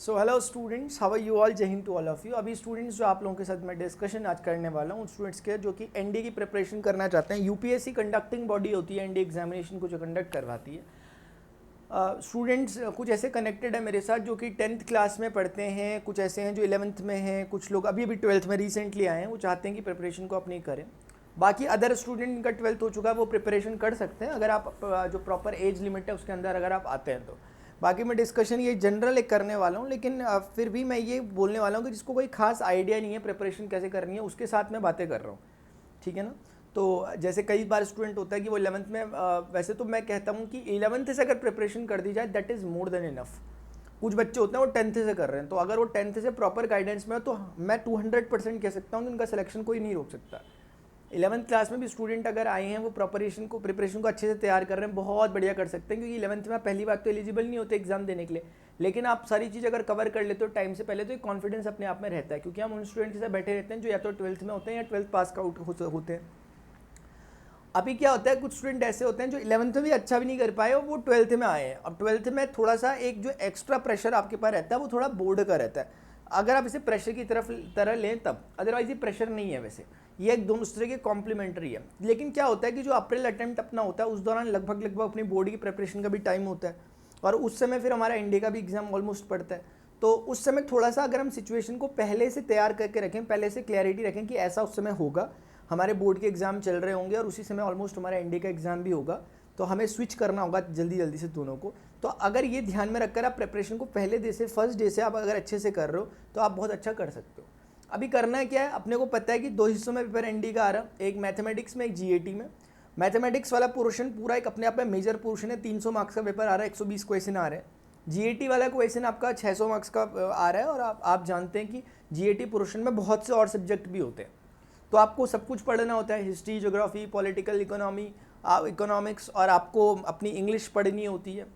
So hello students, how are you all? Jai Hind to all of you. अभी students जो आप लोगों के साथ मैं डिस्कशन आज करने वाला हूँ स्टूडेंट्स के जो कि एनडीए की प्रिपरेशन करना चाहते हैं। यूपीएससी कंडक्टिंग बॉडी होती है एनडीए एग्जामिनेशन को जो कंडक्ट करवाती है। स्टूडेंट्स कुछ ऐसे कनेक्टेड है मेरे साथ जो कि 10th क्लास में पढ़ते हैं, कुछ ऐसे हैं जो 11th में हैं, कुछ लोग अभी अभी 12th में रिसेंटली आए हैं। वो चाहते हैं कि प्रिपरेशन को अपनी करें। बाकी अदर स्टूडेंट का 12th हो चुका है, वो प्रिपरेशन कर सकते हैं अगर आप जो प्रॉपर एज लिमिट है उसके अंदर अगर आप आते हैं तो। बाकी मैं डिस्कशन ये जनरल एक करने वाला हूँ, लेकिन फिर भी मैं ये बोलने वाला हूँ कि जिसको कोई खास आइडिया नहीं है प्रिपरेशन कैसे करनी है उसके साथ मैं बातें कर रहा हूँ, ठीक है ना। तो जैसे कई बार स्टूडेंट होता है कि वो 11th में वैसे तो मैं कहता हूँ कि 11th से अगर प्रिपरेशन कर दी जाए that is more than enough. कुछ बच्चे होते हैं वो 10th से कर रहे हैं, तो अगर वो 10th से प्रॉपर गाइडेंस में हो तो मैं 200% कह सकता हूँ कि उनका सिलेक्शन कोई नहीं रोक सकता। 11th क्लास में भी स्टूडेंट अगर आए हैं वो प्रिपरेशन को अच्छे से तैयार कर रहे हैं, बहुत बढ़िया कर सकते हैं, क्योंकि 11th में आप पहली बात तो एलिजिबल नहीं होते एग्जाम देने के लिए। लेकिन आप सारी चीज़ अगर कवर कर लेते हो टाइम से पहले तो एक कॉन्फिडेंस अपने आप में रहता है, क्योंकि हम उन स्टूडेंट के साथ बैठे रहते हैं जो या तो 12th में होते हैं या 12th पास आउट होते हैं। अभी क्या होता है, कुछ स्टूडेंट ऐसे होते हैं जो 11th में भी अच्छा भी नहीं कर पाए और वो 12th में आए हैं। अब 12th में थोड़ा सा एक जो एक्स्ट्रा प्रेशर आपके पास रहता है वो थोड़ा बोर्ड का रहता है। अगर आप इसे प्रेशर की तरह लें तब, अदरवाइज ये प्रेशर नहीं है। वैसे ये एक दूसरे के कॉम्प्लीमेंट्री है। लेकिन क्या होता है कि जो अप्रैल अटेम्प्ट अपना होता है उस दौरान लगभग अपनी बोर्ड की प्रिपरेशन का भी टाइम होता है, और उस समय फिर हमारा एनडीए का भी एग्जाम ऑलमोस्ट पड़ता है। तो उस समय थोड़ा सा अगर हम सिचुएशन को पहले से तैयार करके रखें, पहले से क्लैरिटी रखें कि ऐसा उस समय होगा, हमारे बोर्ड के एग्जाम चल रहे होंगे और उसी समय ऑलमोस्ट हमारा एनडीए का एग्जाम भी होगा, तो हमें स्विच करना होगा जल्दी से दोनों को। तो अगर ये ध्यान में रखकर आप प्रिपरेशन को पहले डे से, फर्स्ट डे से आप अगर अच्छे से कर रहे हो तो आप बहुत अच्छा कर सकते हो। अभी करना है क्या है, अपने को पता है कि 2 हिस्सों में पेपर एनडीए का आ रहा है, एक मैथमेटिक्स में एक जीएटी में। मैथमेटिक्स वाला पोर्शन पूरा एक अपने आप में मेजर पोर्शन है, 300 मार्क्स का पेपर आ रहा है, 120 क्वेश्चन आ रहे हैं। जीएटी वाला क्वेश्चन आपका 600 मार्क्स का आ रहा है, और आप जानते हैं कि जीएटी पोर्शन में बहुत से और सब्जेक्ट भी होते हैं, तो आपको सब कुछ पढ़ना होता है, history, geography, political economy, economics, और आपको अपनी इंग्लिश पढ़नी होती है।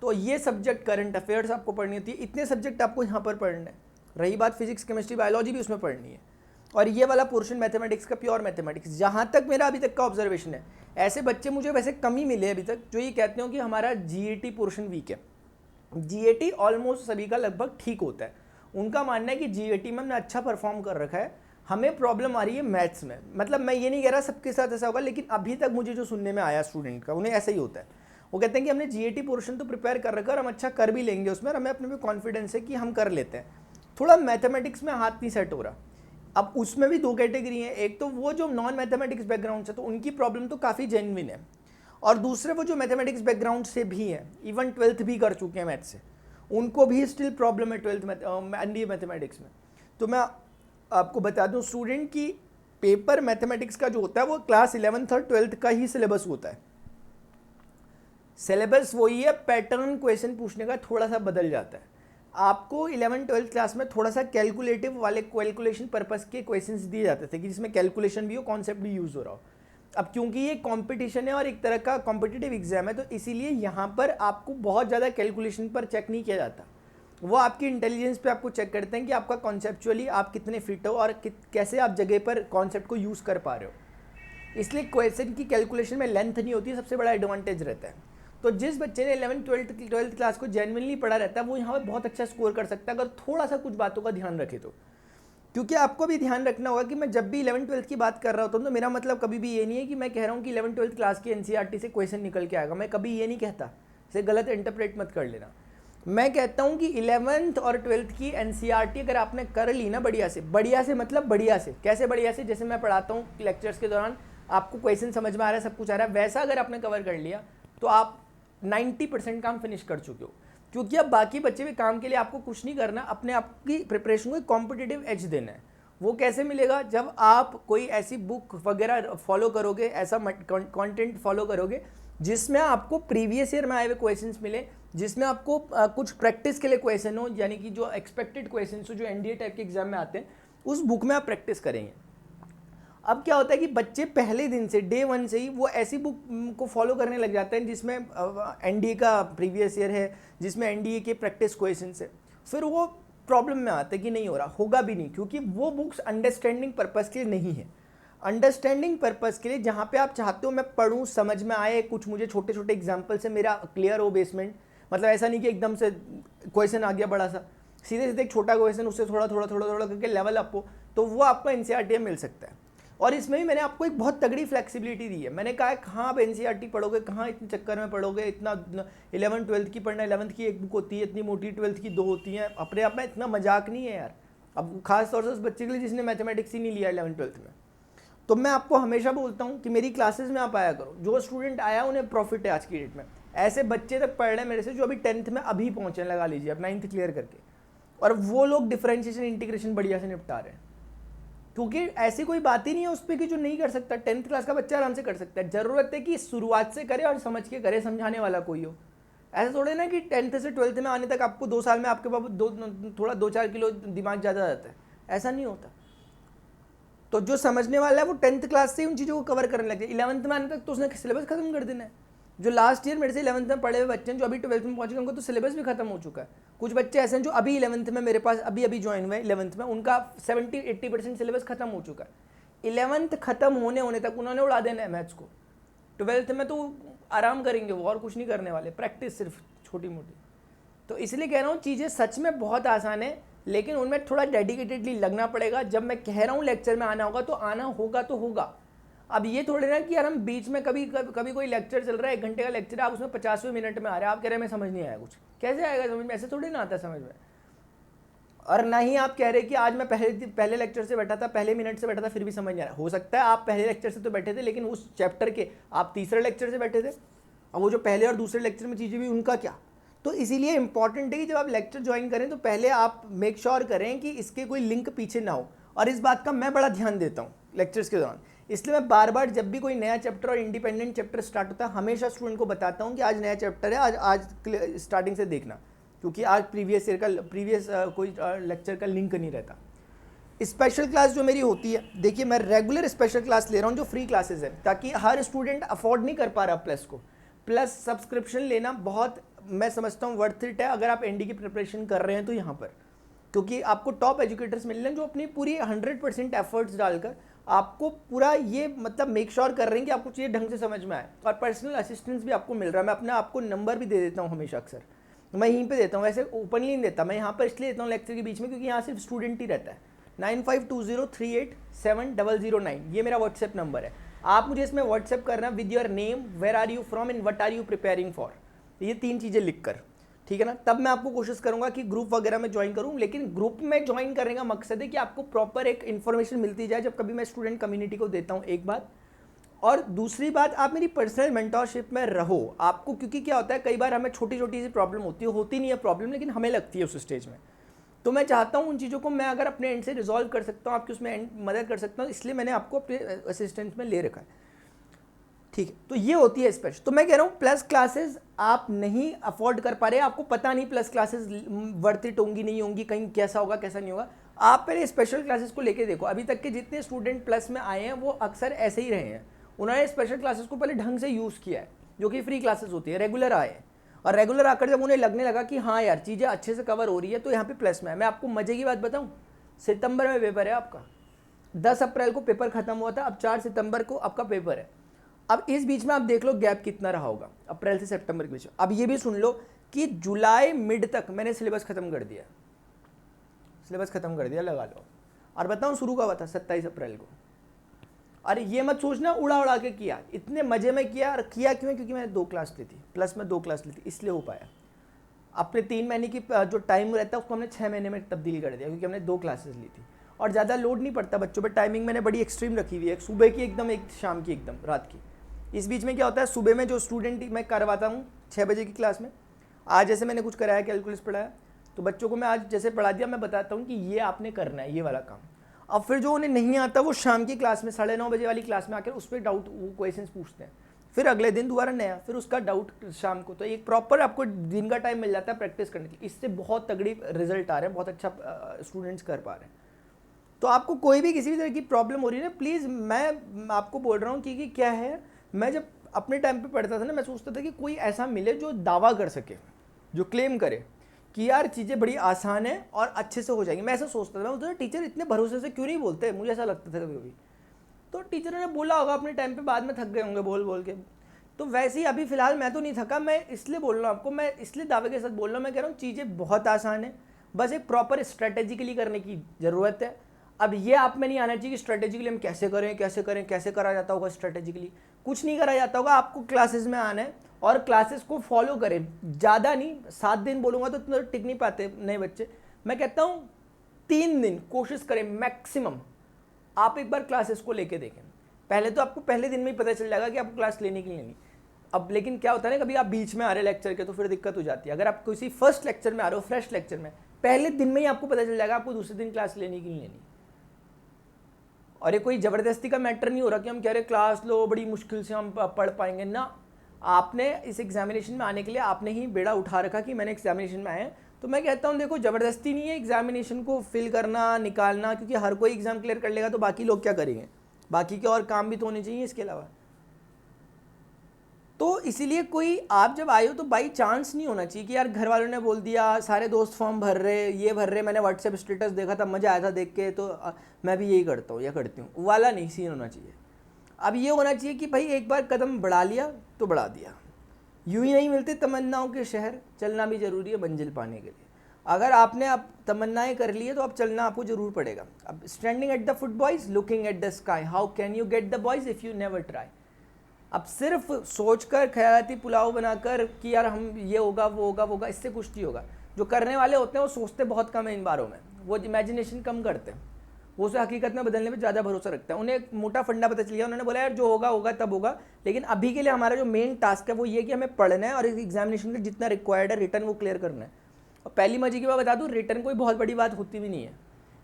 तो ये सब्जेक्ट, करंट अफेयर्स आपको पढ़नी होती है, इतने सब्जेक्ट आपको यहाँ पर पढ़ने हैं। रही बात फिजिक्स, केमिस्ट्री, बायोलॉजी भी उसमें पढ़नी है। और ये वाला पोर्शन मैथमेटिक्स का, प्योर मैथमेटिक्स, जहाँ तक मेरा अभी तक का ऑब्जर्वेशन है, ऐसे बच्चे मुझे वैसे कम ही मिले अभी तक जो ये कहते हो कि हमारा जीएटी पोर्शन वीक है। जीएटी ऑलमोस्ट सभी का लगभग ठीक होता है। उनका मानना है कि जीएटी में हमने अच्छा परफॉर्म कर रखा है, हमें प्रॉब्लम आ रही है मैथ्स में। मतलब मैं ये नहीं कह रहा सबके साथ ऐसा होगा, लेकिन अभी तक मुझे जो सुनने में आया स्टूडेंट का, उन्हें ऐसा ही होता है। वो कहते हैं कि हमने जीएटी पोर्शन तो प्रिपेयर कर रखा है और हम अच्छा कर भी लेंगे उसमें, और हमें अपने पे कॉन्फिडेंस है कि हम कर लेते हैं। थोड़ा मैथमेटिक्स में हाथ नहीं सेट हो रहा। अब उसमें भी 2 कैटेगरी हैं, एक तो वो जो नॉन मैथमेटिक्स बैकग्राउंड से, तो उनकी प्रॉब्लम तो काफ़ी जेन्युइन है, और दूसरे वो जो मैथमेटिक्स बैकग्राउंड से भी हैं, इवन 12th भी कर चुके हैं मैथ से, उनको भी स्टिल प्रॉब्लम है 12th एनडीए मैथमेटिक्स में। तो मैं आपको बता दूं स्टूडेंट की पेपर मैथमेटिक्स का जो होता है वो क्लास 11th और 12th का ही सिलेबस होता है। सिलेबस वही है, पैटर्न क्वेश्चन पूछने का थोड़ा सा बदल जाता है। आपको 11th-12th क्लास में थोड़ा सा कैलकुलेटिव वाले, कैलकुलेशन पर्पस के क्वेश्चंस दिए जाते थे कि जिसमें कैलकुलेशन भी हो, कॉन्सेप्ट भी यूज़ हो रहा हो। अब क्योंकि ये कंपटीशन है और एक तरह का कॉम्पिटिटिव एग्जाम है, तो इसीलिए यहाँ पर आपको बहुत ज़्यादा कैलकुलेशन पर चेक नहीं किया जाता। वो आपकी इंटेलिजेंस पे आपको चेक करते हैं कि आपका कॉन्सेप्चुअली आप कितने फिट हो और कैसे आप जगह पर कॉन्सेप्ट को यूज़ कर पा रहे हो। इसलिए क्वेश्चन की कैलकुलेशन में लेंथ नहीं होती, सबसे बड़ा एडवांटेज रहता है। तो जिस बच्चे ने 11th-12th क्लास को जेन्युइनली पढ़ा रहता है वो यहाँ पर बहुत अच्छा स्कोर कर सकता है, अगर थोड़ा सा कुछ बातों का ध्यान रखे तो। क्योंकि आपको भी ध्यान रखना होगा कि मैं जब भी 11th-12th की बात कर रहा होता हूँ तो मेरा मतलब कभी भी ये नहीं है कि मैं कह रहा हूँ कि 11th-12th क्लास की एनसीईआरटी से क्वेश्चन निकल के आएगा। मैं कभी ये नहीं कहता, इसे गलत इंटरप्रेट मत कर लेना। मैं कहता हूँ कि 11th और 12th की एनसीईआरटी अगर आपने कर ली ना बढ़िया से मतलब बढ़िया से, कैसे बढ़िया से, जैसे मैं पढ़ाता हूँ लेक्चर्स के दौरान आपको क्वेश्चन समझ में आ रहा है, सब कुछ आ रहा है, वैसा अगर आपने कवर कर लिया तो आप 90% काम फिनिश कर चुके हो। क्योंकि अब बाकी बच्चे भी काम के लिए आपको कुछ नहीं करना, अपने आप की प्रिपरेशन को एक कॉम्पिटिटिव एज देना है। वो कैसे मिलेगा, जब आप कोई ऐसी बुक वगैरह फॉलो करोगे, ऐसा कंटेंट फॉलो करोगे जिसमें आपको प्रीवियस ईयर में आए हुए क्वेश्चंस मिले, जिसमें आपको कुछ प्रैक्टिस के लिए क्वेश्चन हो, यानी कि जो एक्सपेक्टेड क्वेश्चंस हो जो एनडीए टाइप के एग्जाम में आते हैं, उस बुक में आप प्रैक्टिस करेंगे। अब क्या होता है कि बच्चे पहले दिन से, डे 1 से ही वो ऐसी बुक को फॉलो करने लग जाते हैं जिसमें एनडीए का प्रीवियस ईयर है, जिसमें एनडीए के प्रैक्टिस क्वेश्चंस है। फिर वो प्रॉब्लम में आते हैं कि नहीं हो रहा, होगा भी नहीं, क्योंकि वो बुक्स अंडरस्टैंडिंग पर्पस के लिए नहीं है। अंडरस्टैंडिंग पर्पस के लिए जहाँ पे आप चाहते हो मैं पढ़ूँ, समझ में आए, कुछ मुझे छोटे छोटे एग्जाम्पल से मेरा क्लियर हो बेसमेंट, मतलब ऐसा नहीं कि एकदम से क्वेश्चन आ गया बड़ा सा, सीधे सीधे एक छोटा क्वेश्चन उससे थोड़ा थोड़ा थोड़ा थोड़ा करके लेवल अप हो, तो वो आपको एनसीईआरटी में मिल सकता है। और इसमें भी मैंने आपको एक बहुत तगड़ी फ्लेक्सिबिलिटी दी है। मैंने कहा है कहाँ आप एनसीईआरटी पढ़ोगे, कहाँ इतने चक्कर में पढ़ोगे, इतना 11th 12th की पढ़ना, 11th की एक बुक होती है इतनी मोटी, 12th की 2 होती हैं, अपने आप में इतना मजाक नहीं है यार। अब खास तौर से उस बच्चे के लिए जिसने मैथमेटिक्स ही नहीं लिया 11th 12th में। तो मैं आपको हमेशा बोलता हूँ कि मेरी क्लासेस में आप आया करो, जो स्टूडेंट आया उन्हें प्रॉफिट है आज की डेट में। ऐसे बच्चे तक पढ़ रहे हैं मेरे से जो अभी 10th में अभी पहुँचे, लगा लीजिए अब 9th क्लियर करके, और वो लोग डिफरेंशिएशन इंटीग्रेशन बढ़िया से निपटा रहे हैं। क्योंकि ऐसी कोई बात ही नहीं है उस पर कि जो नहीं कर सकता। 10th क्लास का बच्चा आराम से कर सकता है, जरूरत है कि शुरुआत से करे और समझ के करे, समझाने वाला कोई हो। ऐसा थोड़े ना कि 10th से 12th में आने तक आपको 2 साल में आपके पास थोड़ा 2-4 किलो दिमाग ज़्यादा आ जाता है, ऐसा नहीं होता। तो जो समझने वाला है वो 10th क्लास से उन चीज़ों को कवर करने लग जाए। 11th में आने तक तो उसने सिलेबस खत्म कर देना है। जो लास्ट ईयर मेरे से 11th में पढ़े हुए बच्चे हैं, जो अभी 12th में पहुंच गए, उनको तो सिलेबस भी खत्म हो चुका है। कुछ बच्चे ऐसे हैं जो अभी 11th में मेरे पास अभी ज्वाइन हुए 11th में, उनका 70-80% सिलेबस खत्म हो चुका है। 11th खत्म होने तक उन्होंने उड़ा देना है मैथ्स को। 12th में तो आराम करेंगे वो, और कुछ नहीं करने वाले, प्रैक्टिस सिर्फ छोटी मोटी। तो इसलिए कह रहा हूँ चीज़ें सच में बहुत आसान है, लेकिन उनमें थोड़ा डेडिकेटेडली लगना पड़ेगा। जब मैं कह रहा हूँ लेक्चर में आना होगा तो आना होगा तो होगा। अब ये थोड़े ना कि यार हम बीच में कभी कोई लेक्चर चल रहा है, 1 घंटे का लेक्चर है, आप उसमें 50वें मिनट में आ रहे हैं, आप कह रहे हैं मैं समझ नहीं आया कुछ, कैसे आएगा समझ में? ऐसे थोड़ी ना आता समझ में। और ना ही आप कह रहे कि आज मैं पहले लेक्चर से बैठा था, पहले मिनट से बैठा था, फिर भी समझ नहीं आ रहा। हो सकता है आप पहले लेक्चर से तो बैठे थे, लेकिन उस चैप्टर के आप तीसरे लेक्चर से बैठे थे, अब वो जो पहले और दूसरे लेक्चर में चीज़ें भी उनका क्या। तो इसीलिए इंपॉर्टेंट है कि जब आप लेक्चर ज्वाइन करें तो पहले आप मेक श्योर करें कि इसके कोई लिंक पीछे ना हो। और इस बात का मैं बड़ा ध्यान देता हूँ लेक्चर्स के दौरान, इसलिए मैं बार बार जब भी कोई नया चैप्टर और इंडिपेंडेंट चैप्टर स्टार्ट होता है, हमेशा स्टूडेंट को बताता हूँ कि आज नया चैप्टर है, आज स्टार्टिंग से देखना, क्योंकि आज प्रीवियस कोई लेक्चर का लिंक नहीं रहता। स्पेशल क्लास जो मेरी होती है, देखिए मैं रेगुलर स्पेशल क्लास ले रहा हूँ जो फ्री क्लासेस है, ताकि हर स्टूडेंट अफोर्ड नहीं कर पा रहा प्लस सब्सक्रिप्शन लेना बहुत, मैं समझता हूँ वर्थ इट है अगर आप एनडी की प्रिपरेशन कर रहे हैं तो यहाँ पर, क्योंकि आपको टॉप एजुकेटर्स मिल रहे हैं जो अपनी पूरी 100% एफर्ट्स डालकर आपको पूरा ये मतलब मेक श्योर कर रहे हैं कि आपको चीज़ें ढंग से समझ में आए। और पर्सनल असिस्टेंस भी आपको मिल रहा है। मैं अपना आपको नंबर भी दे देता हूँ हमेशा, अक्सर मैं यहीं पे देता हूँ, वैसे ओपनली नहीं देता, मैं यहाँ पर इसलिए देता हूँ लेक्चर के बीच में क्योंकि यहाँ सिर्फ स्टूडेंट ही रहता है। 9520387009 ये मेरा व्हाट्सएप नंबर है। आप मुझे इसमें व्हाट्सएप करना with your name, where are you from and what are you preparing for, ये 3 चीज़ें लिख कर, ठीक है ना। तब मैं आपको कोशिश करूंगा कि ग्रुप वगैरह में ज्वाइन करूं, लेकिन ग्रुप में ज्वाइन करने का मकसद है कि आपको प्रॉपर एक इन्फॉर्मेशन मिलती जाए जब कभी मैं स्टूडेंट कम्युनिटी को देता हूं, एक बात। और दूसरी बात, आप मेरी पर्सनल मेंटरशिप में रहो आपको, क्योंकि क्या होता है कई बार हमें छोटी छोटी सी प्रॉब्लम होती नहीं है प्रॉब्लम, लेकिन हमें लगती है उस स्टेज में। तो मैं चाहता हूँ उन चीज़ों को मैं अगर अपने एंड से रिजॉल्व कर सकता हूँ, आपकी उसमें मदद कर सकता हूँ, इसलिए मैंने आपको अपने असिस्टेंट में ले रखा है, ठीक है। तो ये होती है स्पेशल। तो मैं कह रहा हूँ प्लस क्लासेस आप नहीं अफोर्ड कर पा रहे, आपको पता नहीं प्लस क्लासेस वर्थ इट होंगी नहीं होंगी, कहीं कैसा होगा कैसा नहीं होगा, आप पहले स्पेशल क्लासेस को लेके देखो। अभी तक के जितने स्टूडेंट प्लस में आए हैं वो अक्सर ऐसे ही रहे हैं, उन्होंने स्पेशल क्लासेस को पहले ढंग से यूज़ किया है, जो कि फ्री क्लासेस होती है, रेगुलर आए हैं, और रेगुलर आकर जब उन्हें लगने लगा कि हाँ यार चीज़ें अच्छे से कवर हो रही है, तो यहाँ पे प्लस में है। मैं आपको मजे की बात बताऊँ, सितंबर में पेपर है आपका, 10 अप्रैल को पेपर खत्म हुआ था, अब 4 सितंबर को आपका पेपर है। अब इस बीच में आप देख लो गैप कितना रहा होगा, अप्रैल से सितंबर के बीच में। अब ये भी सुन लो कि जुलाई मिड तक मैंने सिलेबस खत्म कर दिया, लगा लो। और बताऊँ शुरू का हुआ था 27 अप्रैल को। अरे ये मत सोचना उड़ा के किया, इतने मजे में किया। और किया क्यों? क्योंकि मैंने 2 क्लास ली थी, प्लस में 2 क्लास ली थी, इसलिए हो पाया। अपने 3 महीने की जो टाइम रहता है उसको हमने 6 महीने में तब्दील कर दिया, क्योंकि हमने 2 क्लासेस ली थी और ज़्यादा लोड नहीं पड़ता बच्चों पर। टाइमिंग मैंने बड़ी एक्सट्रीम रखी हुई है, एक सुबह की एकदम, एक शाम की एकदम, रात की। इस बीच में क्या होता है, सुबह में जो स्टूडेंट मैं करवाता हूँ 6 बजे की क्लास में, आज जैसे मैंने कुछ कराया, कैलकुलस पढ़ाया, तो बच्चों को मैं आज जैसे पढ़ा दिया, मैं बताता हूँ कि ये आपने करना है, ये वाला काम। अब फिर जो उन्हें नहीं आता वो शाम की क्लास में 9:30 बजे वाली क्लास में आकर उस पर डाउट, वो क्वेश्चंस पूछते हैं, फिर अगले दिन दोबारा नया, फिर उसका डाउट शाम को। तो एक प्रॉपर आपको दिन का टाइम मिल जाता है प्रैक्टिस करने के लिए। इससे बहुत तगड़ी रिजल्ट आ रहे हैं, बहुत अच्छा स्टूडेंट्स कर पा रहे हैं। तो आपको कोई भी किसी भी तरह की प्रॉब्लम हो रही है ना, प्लीज़ मैं आपको बोल रहा हूँ कि क्या है, मैं जब अपने टाइम पे पढ़ता था ना, मैं सोचता था कि कोई ऐसा मिले जो दावा कर सके, जो क्लेम करे कि यार चीज़ें बड़ी आसान है और अच्छे से हो जाएंगी। मैं ऐसा सोचता था, तो टीचर इतने भरोसे से क्यों नहीं बोलते, मुझे ऐसा लगता था कभी कभी। तो टीचरों ने बोला होगा अपने टाइम पे, बाद में थक गए होंगे बोल बोल के। तो वैसे ही अभी फ़िलहाल मैं तो नहीं थका, मैं इसलिए बोल रहा हूँ आपको, मैं इसलिए दावे के साथ बोल रहा हूँ, मैं कह रहा हूँ चीज़ें बहुत आसान है, बस एक प्रॉपर स्ट्रेटेजिकली करने की ज़रूरत है। अब ये आप में नहीं आना चाहिए कि स्ट्रेटेजिकली हम कैसे करें कैसे करें, कैसे करा जाता होगा स्ट्रेटेजिकली, कुछ नहीं करा जाता होगा। आपको क्लासेस में आना है और क्लासेस को फॉलो करें, ज़्यादा नहीं, 7 दिन बोलूँगा तो टिक नहीं पाते नए बच्चे। मैं कहता हूँ 3 दिन कोशिश करें मैक्सिमम। आप एक बार क्लासेस को लेके देखें, पहले तो आपको पहले दिन में ही पता चल जाएगा कि आपको क्लास लेनी कि नहीं। अब लेकिन क्या होता है ना, कभी आप बीच में आ रहे लेक्चर के तो फिर दिक्कत हो जाती है। अगर आप किसी फर्स्ट लेक्चर में आ रहे हो, फ्रेश लेक्चर में, पहले दिन में ही आपको पता चल जाएगा आपको दूसरे दिन क्लास लेनी कि नहीं लेनी। और ये कोई ज़बरदस्ती का मैटर नहीं हो रहा कि हम कह रहे क्लास लो, बड़ी मुश्किल से हम पढ़ पाएंगे ना। आपने इस एग्जामिनेशन में आने के लिए आपने ही बेड़ा उठा रखा कि मैंने एग्जामिनेशन में आया। तो मैं कहता हूँ देखो, ज़बरदस्ती नहीं है एग्जामिनेशन को फिल करना निकालना, क्योंकि हर कोई एग्जाम क्लियर कर लेगा तो बाकी लोग क्या करेंगे, बाकी के और काम भी तो होने चाहिए इसके अलावा। तो इसीलिए कोई आप जब आए हो तो बाई चांस नहीं होना चाहिए कि यार घर वालों ने बोल दिया, सारे दोस्त फॉर्म भर रहे, ये भर रहे, मैंने व्हाट्सएप स्टेटस देखा था, मज़ा आया था देख के, तो मैं भी यही करता हूँ या करती हूँ वाला नहीं सीन होना चाहिए। अब ये होना चाहिए कि भाई एक बार कदम बढ़ा लिया तो बढ़ा दिया। यूं ही नहीं मिलते तमन्नाओं के शहर, चलना भी ज़रूरी है मंजिल पाने के लिए। अगर आपने अब तमन्नाएं कर ली है तो अब चलना आपको ज़रूर पड़ेगा। अब standing at the foot boys looking at the sky, how can you get the boys if you never try. अब सिर्फ सोचकर ख्यालाती पुलाव बनाकर कि यार हम ये होगा वो होगा वो होगा, इससे कुछ नहीं होगा। जो करने वाले होते हैं वो सोचते बहुत कम है इन बारों में, वो इमेजिनेशन कम करते हैं, वो उसे हकीकत में बदलने में ज़्यादा भरोसा रखता है। उन्हें एक मोटा फंडा पता चल गया, उन्होंने बोला यार जो होगा होगा तब होगा, लेकिन अभी के लिए हमारा जो मेन टास्क है वो ये कि हमें पढ़ना है और इस एग्जामिनेशन का जितना रिक्वायर्ड है रिटर्न वो क्लियर करना है। और पहली मजे की बात बता दूँ, रिटर्न कोई बहुत बड़ी बात होती भी नहीं है।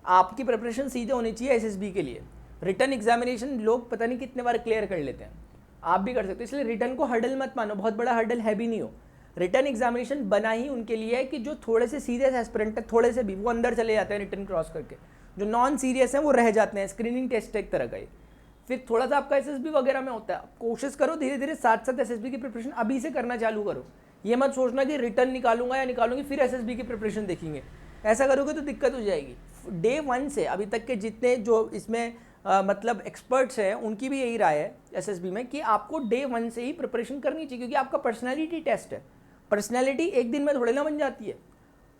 आपकी प्रिपरेशन सीधे होनी चाहिए SSB के लिए। रिटर्न एग्जामिनेशन लोग पता नहीं कितने बार क्लियर कर लेते हैं, आप भी कर सकते हो। इसलिए रिटर्न को हर्डल मत मानो, बहुत बड़ा हर्डल है भी नहीं हो। रिटर्न एग्जामिनेशन बना ही उनके लिए है कि जो थोड़े से सीरियस एस्पिरेंट है, थोड़े से भी वो अंदर चले जाते हैं रिटर्न क्रॉस करके, जो नॉन सीरियस हैं वो रह जाते हैं। स्क्रीनिंग टेस्ट एक तरह का ही। फिर थोड़ा सा आपका SSB वगैरह में होता है। कोशिश करो धीरे धीरे साथ साथ SSB की प्रिपरेशन अभी से करना चालू करो। ये मत सोचना कि रिटर्न निकालूंगा या निकालूंगी फिर SSB की प्रिपरेशन देखेंगे, ऐसा करोगे तो दिक्कत हो जाएगी। डे 1 से अभी तक के जितने जो इसमें मतलब एक्सपर्ट्स हैं उनकी भी यही राय है SSB में कि आपको डे 1 से ही प्रिपरेशन करनी चाहिए, क्योंकि आपका पर्सनैलिटी टेस्ट है। पर्सनैलिटी एक दिन में थोड़े ना बन जाती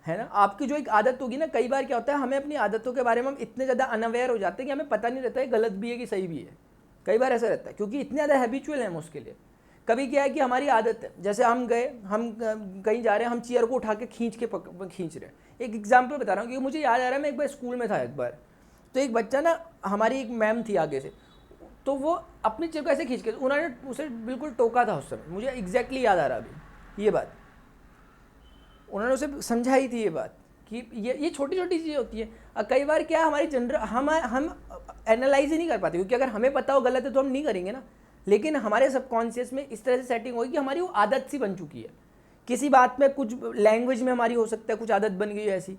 है ना। आपकी जो एक आदत होगी ना, कई बार क्या होता है हमें अपनी आदतों के बारे में हम इतने ज़्यादा अनअवेयर हो जाते हैं कि हमें पता नहीं रहता है गलत भी है कि सही भी है। कई बार ऐसा रहता है क्योंकि इतने ज़्यादा हैबिचुअल हैं हम उसके लिए। कभी क्या है कि हमारी आदत है, जैसे हम गए, हम कहीं जा रहे हैं, हम चेयर को उठा के खींच रहे हैं। एक एग्जाम्पल बता रहा हूँ क्योंकि मुझे याद आ रहा है, मैं एक बार स्कूल में था एक बार, तो एक बच्चा ना, हमारी एक मैम थी आगे से, तो वो अपनी चेयर को ऐसे खींच के, उन्होंने उसे बिल्कुल टोका था उस समय, मुझे एग्जैक्टली याद आ रहा अभी ये बात। उन्होंने उसे समझाई थी ये बात कि ये छोटी छोटी चीज़ें होती है। कई बार क्या हमारी हम एनालाइज ही नहीं कर पाते, क्योंकि अगर हमें पता हो गलत है तो हम नहीं करेंगे ना। लेकिन हमारे सबकॉन्शियस में इस तरह से सेटिंग होगी कि हमारी वो आदत सी बन चुकी है। किसी बात में, कुछ लैंग्वेज में हमारी हो सकता है कुछ आदत बन गई है ऐसी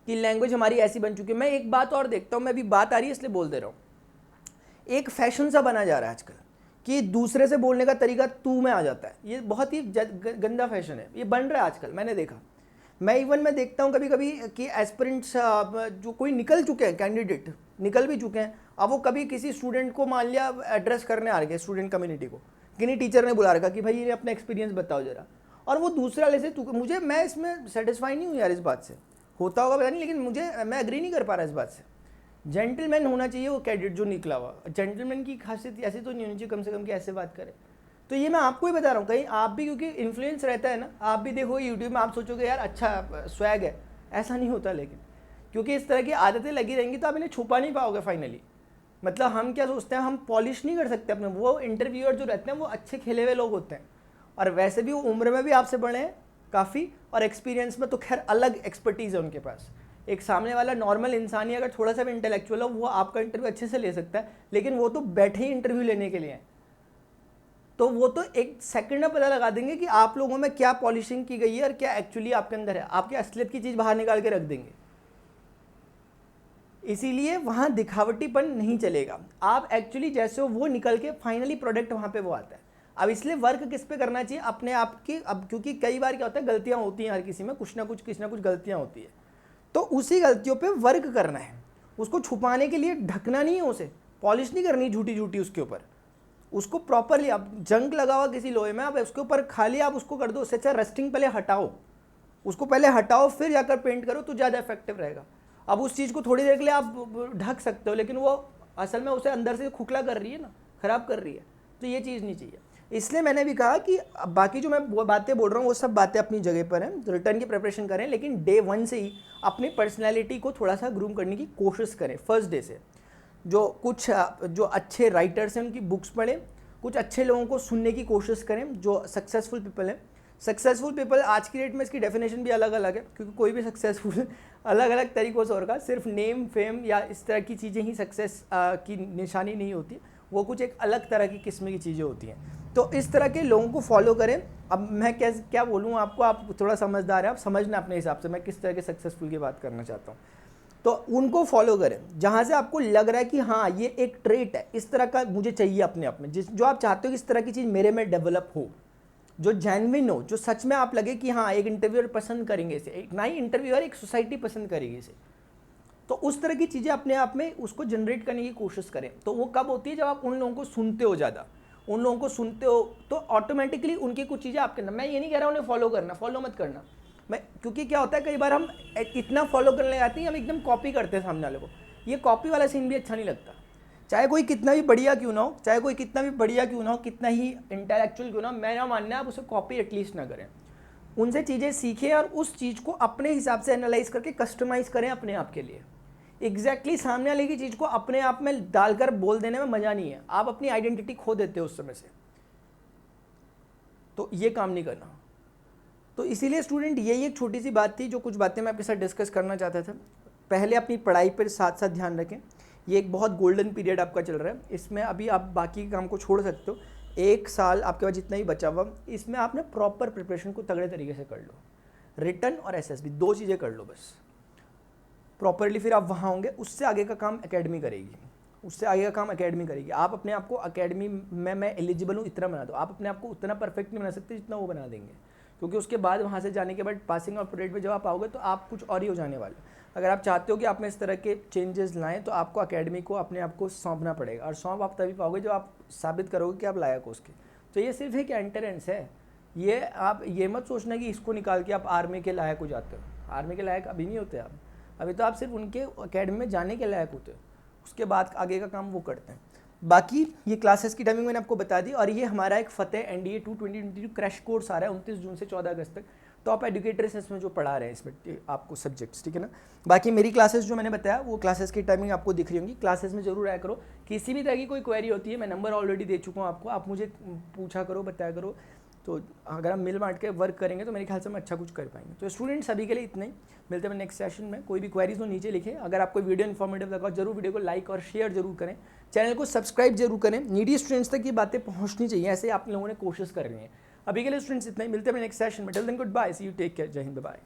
कि लैंग्वेज हमारी ऐसी बन चुकी है। मैं एक बात और देखता हूँ, मैं अभी बात आ रही है इसलिए बोल दे रहा हूँ, एक फैशन सा बना जा रहा है आजकल कि दूसरे से बोलने का तरीका तू में आ जाता है। ये बहुत ही गंदा फैशन है, ये बन रहा है आजकल, मैंने देखा। मैं देखता हूँ कभी कभी कि एस्पिरेंट्स जो कोई निकल चुके हैं, कैंडिडेट निकल भी चुके हैं, अब वो कभी किसी स्टूडेंट को मान लिया एड्रेस करने आ गए, स्टूडेंट कम्युनिटी को, किन्हीं टीचर ने बुला रखा कि भाई ये अपना एक्सपीरियंस बताओ जरा, और वो दूसरे वाले से मैं इसमें सेटिस्फाई नहीं हूँ यार इस बात से। होता होगा पता नहीं, लेकिन मैं एग्री नहीं कर पा रहा इस बात से। जेंटलमैन होना चाहिए वो कैडेट जो निकला हुआ। जेंटलमैन की खासियत ऐसी तो नहीं होनी चाहिए कम से कम कि ऐसे बात करे। तो ये मैं आपको ही बता रहा हूँ, कहीं आप भी, क्योंकि इन्फ्लुएंस रहता है ना, आप भी देखो यूट्यूब में, आप सोचोगे यार अच्छा स्वैग है, ऐसा नहीं होता। लेकिन क्योंकि इस तरह की आदतें लगी रहेंगी तो आप इन्हें छुपा नहीं पाओगे फाइनली। मतलब हम क्या सोचते हैं, हम पॉलिश नहीं कर सकते अपने। वो इंटरव्यूअर जो रहते हैं वो अच्छे खेले हुए लोग होते हैं, और वैसे भी वो उम्र में भी आपसे बड़े हैं काफ़ी, और एक्सपीरियंस में तो खैर अलग एक्सपर्टीज़ है उनके पास। एक सामने वाला नॉर्मल इंसान ही अगर थोड़ा सा भी इंटेलेक्चुअल हो, वो आपका इंटरव्यू अच्छे से ले सकता है, लेकिन वो तो बैठे ही इंटरव्यू लेने के लिए हैं। तो वो तो एक सेकंड में पता लगा देंगे कि आप लोगों में क्या पॉलिशिंग की गई है और क्या एक्चुअली आपके अंदर है। आपके असलियत की चीज़ बाहर निकाल के रख देंगे। इसीलिए वहाँ दिखावटीपन नहीं चलेगा। आप एक्चुअली जैसे हो वो निकल के फाइनली प्रोडक्ट वहाँ पे वो आता है। अब इसलिए वर्क किस पे करना चाहिए, अपने आप की। अब क्योंकि कई बार क्या होता है, गलतियाँ होती हैं हर किसी में, कुछ ना कुछ गलतियाँ होती है, तो उसी गलतियों पे वर्क करना है। उसको छुपाने के लिए ढकना नहीं है, उसे पॉलिश नहीं करनी झूठी झूठी उसके ऊपर। उसको प्रॉपरली, आप जंग लगा हुआ किसी लोहे में, आप उसके ऊपर खाली आप उसको कर दो, उससे अच्छा रेस्टिंग पहले हटाओ, उसको पहले हटाओ फिर जाकर पेंट करो तो ज़्यादा इफेक्टिव रहेगा। अब उस चीज़ को थोड़ी देर के लिए आप ढक सकते हो, लेकिन वो असल में उसे अंदर से खोखला कर रही है ना, ख़राब कर रही है, तो ये चीज़ नहीं चाहिए। इसलिए मैंने भी कहा कि बाकी जो मैं बातें बोल रहा हूँ वो सब बातें अपनी जगह पर हैं, रिटर्न की प्रिपरेशन करें, लेकिन डे 1 से ही अपनी पर्सनैलिटी को थोड़ा सा ग्रूम करने की कोशिश करें फर्स्ट डे से। जो अच्छे राइटर्स हैं उनकी बुक्स पढ़ें, कुछ अच्छे लोगों को सुनने की कोशिश करें जो सक्सेसफुल पीपल हैं। सक्सेसफुल पीपल आज की डेट में इसकी डेफिनेशन भी अलग अलग है, क्योंकि कोई भी सक्सेसफुल अलग अलग तरीक़ों से होगा। सिर्फ नेम फेम या इस तरह की चीज़ें ही सक्सेस की निशानी नहीं होती, वो कुछ एक अलग तरह की किस्म की चीज़ें होती हैं। तो इस तरह के लोगों को फॉलो करें। अब मैं क्या बोलूँ आपको, आप थोड़ा समझदार है, आप समझना अपने हिसाब से मैं किस तरह के सक्सेसफुल की बात करना चाहता हूँ। तो उनको फॉलो करें जहाँ से आपको लग रहा है कि हाँ ये एक ट्रेट है, इस तरह का मुझे चाहिए अपने आप में, जो आप चाहते हो कि इस तरह की चीज़ मेरे में डेवलप हो, जो जेन्युइन हो, जो सच में आप लगे कि हाँ एक इंटरव्यूअर पसंद करेंगे इसे, एक ना ही इंटरव्यूअर, एक सोसाइटी पसंद करेगी इसे। तो उस तरह की चीज़ें अपने आप में उसको जनरेट करने की कोशिश करें। तो वो कब होती है, जब आप उन लोगों को सुनते हो ज़्यादा, उन लोगों को सुनते हो तो ऑटोमेटिकली उनकी कुछ चीज़ें आपके अंदर। मैं ये नहीं कह रहा उन्हें फॉलो करना, फॉलो मत करना, मैं क्योंकि क्या होता है कई बार हम इतना फॉलो करने जाते हैं हम एकदम कॉपी करते हैं सामने वाले को। ये कॉपी वाला सीन भी अच्छा नहीं लगता। चाहे कोई कितना भी बढ़िया क्यों ना हो, चाहे कोई कितना भी बढ़िया क्यों ना हो, कितना ही इंटेलेक्चुअल क्यों ना हो, मेरा मानना है आप उसे कॉपी एटलीस्ट ना करें। उनसे चीज़ें सीखें और उस चीज़ को अपने हिसाब से एनालाइज करके कस्टमाइज़ करें अपने आप के लिए। एग्जैक्टली सामने वाले की चीज़ को अपने आप में डालकर बोल देने में मज़ा नहीं है, आप अपनी आइडेंटिटी खो देते हो उस समय से। तो ये काम नहीं करना। तो इसीलिए स्टूडेंट यही एक छोटी सी बात थी, जो कुछ बातें मैं आपके साथ डिस्कस करना चाहता था। पहले अपनी पढ़ाई पर साथ साथ ध्यान रखें, ये एक बहुत गोल्डन पीरियड आपका चल रहा है, इसमें अभी आप बाकी काम को छोड़ सकते हो। 1 साल आपके पास जितना ही बचा हुआ, इसमें आपने प्रॉपर प्रिपरेशन को तगड़े तरीके से कर लो। रिटन और एसएसबी 2 चीज़ें कर लो बस प्रॉपरली, फिर आप वहाँ होंगे। उससे आगे का काम एकेडमी करेगी, उससे आगे का काम एकेडमी करेगी। आप अपने आप को एकेडमी में मैं एलिजिबल हूँ इतना बना दो। आप अपने आप को उतना परफेक्ट नहीं बना सकते जितना वो बना देंगे, क्योंकि उसके बाद वहाँ से जाने के बाद पासिंग और परेड में जब आप आओगे तो आप कुछ और ही हो जाने वाले। अगर आप चाहते हो कि आप में इस तरह के चेंजेस लाएं तो आपको एकेडमी को अपने आप को सौंपना पड़ेगा, और सौंप आप तभी पाओगे जब आप साबित करोगे कि आप लायक हो उसके। तो ये सिर्फ एक एंट्रेंस है, ये आप ये मत सोचना कि इसको निकाल के आप आर्मी के लायक हो जाते हो। आर्मी के लायक अभी नहीं होते आप, अभी तो आप सिर्फ उनके एकेडमी में जाने के लायक होते हो, उसके बाद आगे का काम वो करते हैं। बाकी ये क्लासेस की टाइमिंग मैंने आपको बता दी, और ये हमारा एक फतेह एनडीए 2 2022 क्रैश कोर्स आ रहा है 29 जून से 14 अगस्त तक। टॉप एजुकेटर्स इसमें जो पढ़ा रहे हैं इसमें आपको सब्जेक्ट्स, ठीक है ना। बाकी मेरी क्लासेस जो मैंने बताया वो क्लासेस की टाइमिंग आपको दिख रही होंगी, क्लासेस में जरूर आया करो। किसी भी तरह की कोई क्वेरी होती है, मैं नंबर ऑलरेडी दे चुका हूँ आपको, आप मुझे पूछा करो, बताया करो। तो अगर हम मिल बांट के वर्क करेंगे तो मेरे ख्याल से हम अच्छा कुछ कर पाएंगे। तो स्टूडेंट्स सभी के लिए इतना ही, मिलते हैं नेक्स्ट सेशन में। कोई भी क्वेरीज हो नीचे लिखें। अगर आपको वीडियो इन्फॉर्मेटिव लगा जरूर वीडियो को लाइक और शेयर जरूर करें, चैनल को सब्सक्राइब जरूर करें। नीडी स्टूडेंट्स तक ये बातें पहुंचनी चाहिए, ऐसे आप लोगों ने कोशिश करनी है। अभी के लिए स्टूडेंट्स इतना ही, मिलते हैं नेक्स्ट सेशन में। Till then good bye, see you, take care, जय हिंद, बाय।